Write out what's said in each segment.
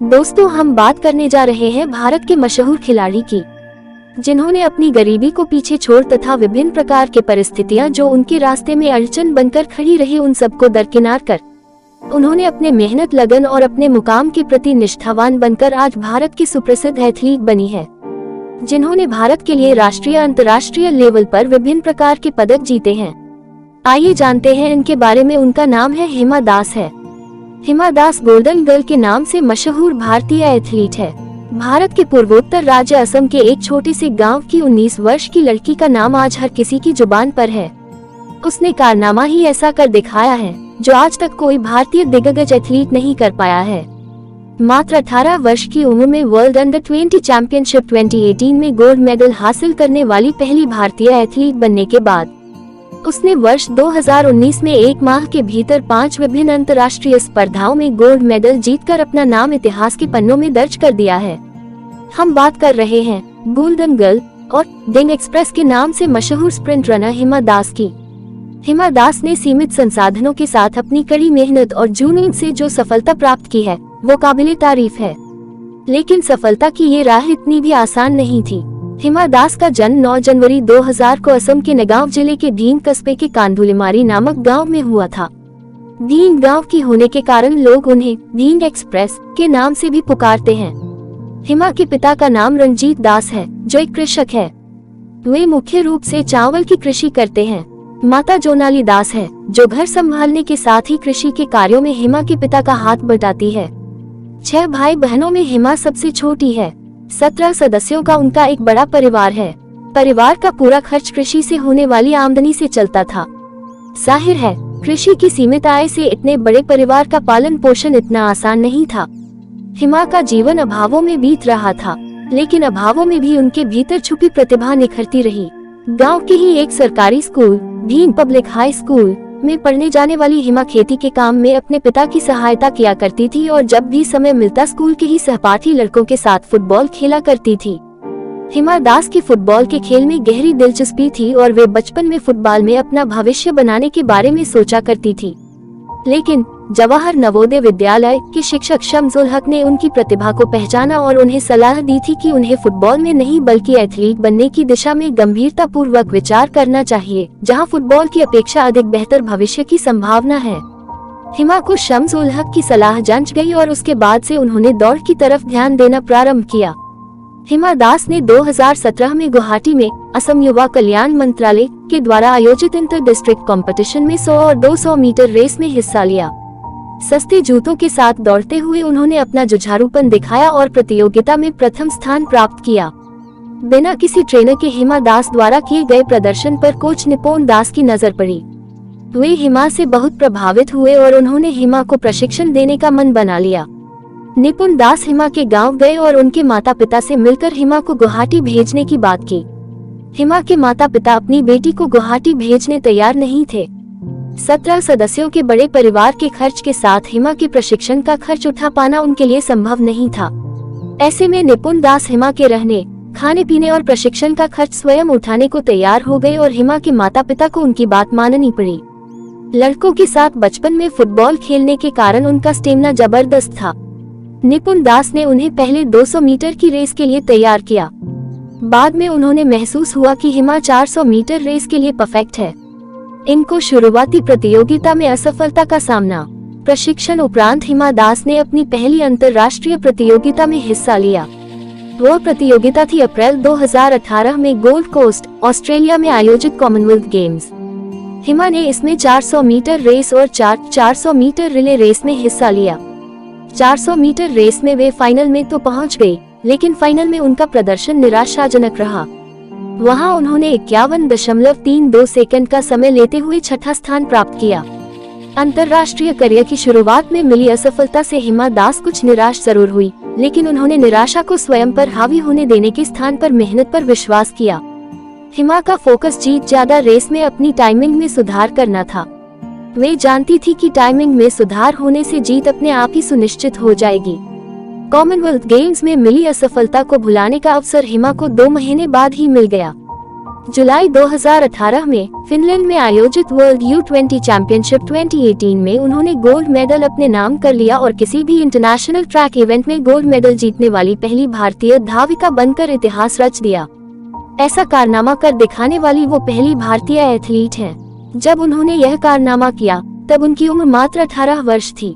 दोस्तों, हम बात करने जा रहे हैं भारत के मशहूर खिलाड़ी की, जिन्होंने अपनी गरीबी को पीछे छोड़ तथा विभिन्न प्रकार के परिस्थितियां जो उनके रास्ते में अड़चन बनकर खड़ी रही उन सबको दरकिनार कर उन्होंने अपने मेहनत, लगन और अपने मुकाम के प्रति निष्ठावान बनकर आज भारत की सुप्रसिद्ध एथलीट बनी है, जिन्होंने भारत के लिए राष्ट्रीय अंतर्राष्ट्रीय लेवल पर विभिन्न प्रकार के पदक जीते हैं। आइए जानते हैं इनके बारे में। उनका नाम है हिमा दास है। हिमा दास गोल्डन गर्ल के नाम से मशहूर भारतीय एथलीट है। भारत के पूर्वोत्तर राज्य असम के एक छोटे से गांव की 19 वर्ष की लड़की का नाम आज हर किसी की जुबान पर है। उसने कारनामा ही ऐसा कर दिखाया है जो आज तक कोई भारतीय दिग्गज एथलीट नहीं कर पाया है। मात्र 18 वर्ष की उम्र में वर्ल्ड अंडर 20 चैंपियनशिप 2018 में गोल्ड मेडल हासिल करने वाली पहली भारतीय एथलीट बनने के बाद उसने वर्ष 2019 में एक माह के भीतर 5 विभिन्न अंतर्राष्ट्रीय स्पर्धाओं में गोल्ड मेडल जीतकर अपना नाम इतिहास के पन्नों में दर्ज कर दिया है। हम बात कर रहे हैं गोल्डन गर्ल और डिंग एक्सप्रेस के नाम से मशहूर स्प्रिंट रनर हिमा दास की। हिमा दास ने सीमित संसाधनों के साथ अपनी कड़ी मेहनत और जुनून से जो सफलता प्राप्त की है वो काबिले तारीफ है, लेकिन सफलता की ये राह इतनी भी आसान नहीं थी। हिमा दास का जन्म 9 जनवरी 2000 को असम के नगांव जिले के दीन कस्बे के कांधुलिमारी नामक गांव में हुआ था। दीन गांव की होने के कारण लोग उन्हें दीन एक्सप्रेस के नाम से भी पुकारते हैं। हिमा के पिता का नाम रंजीत दास है, जो एक कृषक है। वे मुख्य रूप से चावल की कृषि करते हैं। माता जोनाली दास है, जो घर संभालने के साथ ही कृषि के कार्यों में हिमा के पिता का हाथ बटाती है। 6 भाई बहनों में हिमा सबसे छोटी है। 17 सदस्यों का उनका एक बड़ा परिवार है। परिवार का पूरा खर्च कृषि से होने वाली आमदनी से चलता था। जाहिर है, कृषि की सीमित आय से इतने बड़े परिवार का पालन पोषण इतना आसान नहीं था। हिमा का जीवन अभावों में बीत रहा था, लेकिन अभावों में भी उनके भीतर छुपी प्रतिभा निखरती रही। गांव के ही एक सरकारी school, Bhim public high school में पढ़ने जाने वाली हिमा खेती के काम में अपने पिता की सहायता किया करती थी और जब भी समय मिलता स्कूल के ही सहपाठी लड़कों के साथ फुटबॉल खेला करती थी। हिमा दास की फुटबॉल के खेल में गहरी दिलचस्पी थी और वे बचपन में फुटबॉल में अपना भविष्य बनाने के बारे में सोचा करती थी, लेकिन जवाहर नवोदय विद्यालय के शिक्षक शम्सुल हक ने उनकी प्रतिभा को पहचाना और उन्हें सलाह दी थी कि उन्हें फुटबॉल में नहीं बल्कि एथलीट बनने की दिशा में गंभीरता पूर्वक विचार करना चाहिए, जहां फुटबॉल की अपेक्षा अधिक बेहतर भविष्य की संभावना है। हिमा को शम्सुल हक की सलाह जंच गई और उसके बाद से उन्होंने दौड़ की तरफ ध्यान देना प्रारंभ किया। हिमा दास ने 2017 में गुवाहाटी में असम युवा कल्याण मंत्रालय के द्वारा आयोजित इंटर डिस्ट्रिक्ट कंपटीशन में 100 और 200 मीटर रेस में हिस्सा लिया। सस्ते जूतों के साथ दौड़ते हुए उन्होंने अपना जुझारूपन दिखाया और प्रतियोगिता में प्रथम स्थान प्राप्त किया। बिना किसी ट्रेनर के हिमा दास द्वारा किए गए प्रदर्शन पर कोच निपुण दास की नजर पड़ी। वे हिमा से बहुत प्रभावित हुए और उन्होंने हिमा को प्रशिक्षण देने का मन बना लिया। निपुण दास हिमा के गांव गए और उनके माता पिता से मिलकर हिमा को गुवाहाटी भेजने की बात की। हिमा के माता पिता अपनी बेटी को गुवाहाटी भेजने तैयार नहीं थे। 17 सदस्यों के बड़े परिवार के खर्च के साथ हिमा के प्रशिक्षण का खर्च उठा पाना उनके लिए संभव नहीं था। ऐसे में निपुण दास हिमा के रहने, खाने पीने और प्रशिक्षण का खर्च स्वयं उठाने को तैयार हो गए और हिमा के माता पिता को उनकी बात माननी पड़ी। लड़कों के साथ बचपन में फुटबॉल खेलने के कारण उनका स्टेमिना जबरदस्त था। निपुण दास ने उन्हें पहले 200 मीटर की रेस के लिए तैयार किया। बाद में उन्होंने महसूस हुआ कि हिमा 400 मीटर रेस के लिए परफेक्ट है। इनको शुरुआती प्रतियोगिता में असफलता का सामना। प्रशिक्षण उपरांत हिमा दास ने अपनी पहली अंतर्राष्ट्रीय प्रतियोगिता में हिस्सा लिया। वह प्रतियोगिता थी अप्रैल 2018 में गोल्ड कोस्ट, ऑस्ट्रेलिया में आयोजित कॉमनवेल्थ गेम्स। हिमा ने इसमें 400 मीटर रेस और 400 मीटर रिले रेस में हिस्सा लिया। 400 मीटर रेस में वे फाइनल में तो पहुंच गई, लेकिन फाइनल में उनका प्रदर्शन निराशाजनक रहा। वहां उन्होंने 51.32 सेकंड का समय लेते हुए 6ठा स्थान प्राप्त किया। अंतर्राष्ट्रीय करियर की शुरुआत में मिली असफलता से हिमा दास कुछ निराश जरूर हुई, लेकिन उन्होंने निराशा को स्वयं पर हावी होने देने के स्थान पर मेहनत पर विश्वास किया। हिमा का फोकस जीत ज्यादा रेस में अपनी टाइमिंग में सुधार करना था। वे जानती थी कि टाइमिंग में सुधार होने से जीत अपने आप ही सुनिश्चित हो जाएगी। कॉमनवेल्थ गेम्स में मिली असफलता को भुलाने का अवसर हिमा को 2 महीने बाद ही मिल गया। जुलाई 2018 में फिनलैंड में आयोजित वर्ल्ड U20 चैंपियनशिप 2018 में उन्होंने गोल्ड मेडल अपने नाम कर लिया और किसी भी इंटरनेशनल ट्रैक इवेंट में गोल्ड मेडल जीतने वाली पहली भारतीय धाविका बनकर इतिहास रच दिया। ऐसा कारनामा कर दिखाने वाली वो पहली भारतीय एथलीट हैं। जब उन्होंने यह कारनामा किया तब उनकी उम्र मात्र 18 वर्ष थी।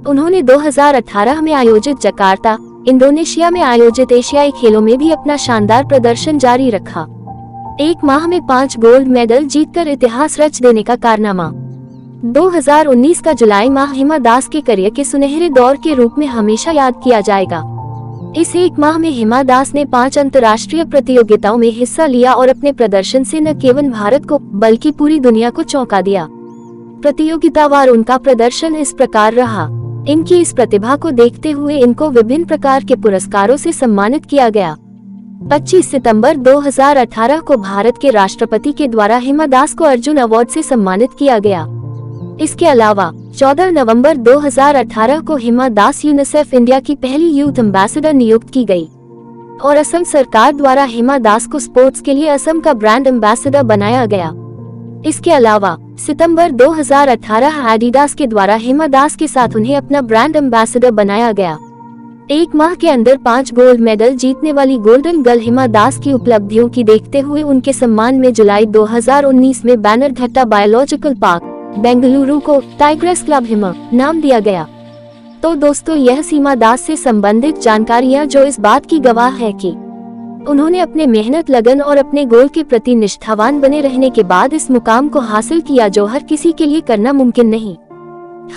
उन्होंने 2018 में आयोजित जकार्ता, इंडोनेशिया में आयोजित एशियाई खेलों में भी अपना शानदार प्रदर्शन जारी रखा। एक माह में 5 गोल्ड मेडल जीतकर इतिहास रच देने का कारनामा। 2019 का जुलाई माह हिमा दास के करियर के सुनहरे दौर के रूप में हमेशा याद किया जाएगा। इस एक माह में हिमा दास ने 5 अंतर्राष्ट्रीय प्रतियोगिताओं में हिस्सा लिया और अपने प्रदर्शन से न केवल भारत को बल्कि पूरी दुनिया को चौंका दिया। प्रतियोगितावार उनका प्रदर्शन इस प्रकार रहा। इनकी इस प्रतिभा को देखते हुए इनको विभिन्न प्रकार के पुरस्कारों से सम्मानित किया गया। 25 सितंबर 2018 को भारत के राष्ट्रपति के द्वारा हिमा दास को अर्जुन अवार्ड से सम्मानित किया गया। इसके अलावा 14 नवंबर 2018 को हिमा दास यूनिसेफ इंडिया की पहली यूथ एम्बेसडर नियुक्त की गई और असम सरकार द्वारा हिमा दास को स्पोर्ट्स के लिए असम का ब्रांड एम्बेसडर बनाया गया। इसके अलावा सितंबर 2018 एडिडास के द्वारा हिमा दास के साथ उन्हें अपना ब्रांड एम्बेसडर बनाया गया। एक माह के अंदर 5 गोल्ड मेडल जीतने वाली गोल्डन गर्ल हिमा दास की उपलब्धियों की देखते हुए उनके सम्मान में जुलाई 2019 में बैनरघट्टा बायोलॉजिकल पार्क, बेंगलुरु को टाइग्रेस क्लब हिमा नाम दिया गया। तो दोस्तों, यह हिमा दास से संबंधित जानकारियां जो इस बात की गवाह है कि उन्होंने अपने मेहनत, लगन और अपने गोल के प्रति निष्ठावान बने रहने के बाद इस मुकाम को हासिल किया जो हर किसी के लिए करना मुमकिन नहीं।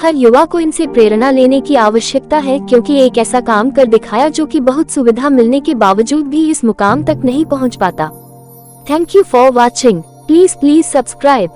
हर युवा को इनसे प्रेरणा लेने की आवश्यकता है क्योंकि एक ऐसा काम कर दिखाया जो कि बहुत सुविधा मिलने के बावजूद भी इस मुकाम तक नहीं पहुंच पाता। Thank you for watching. Please subscribe.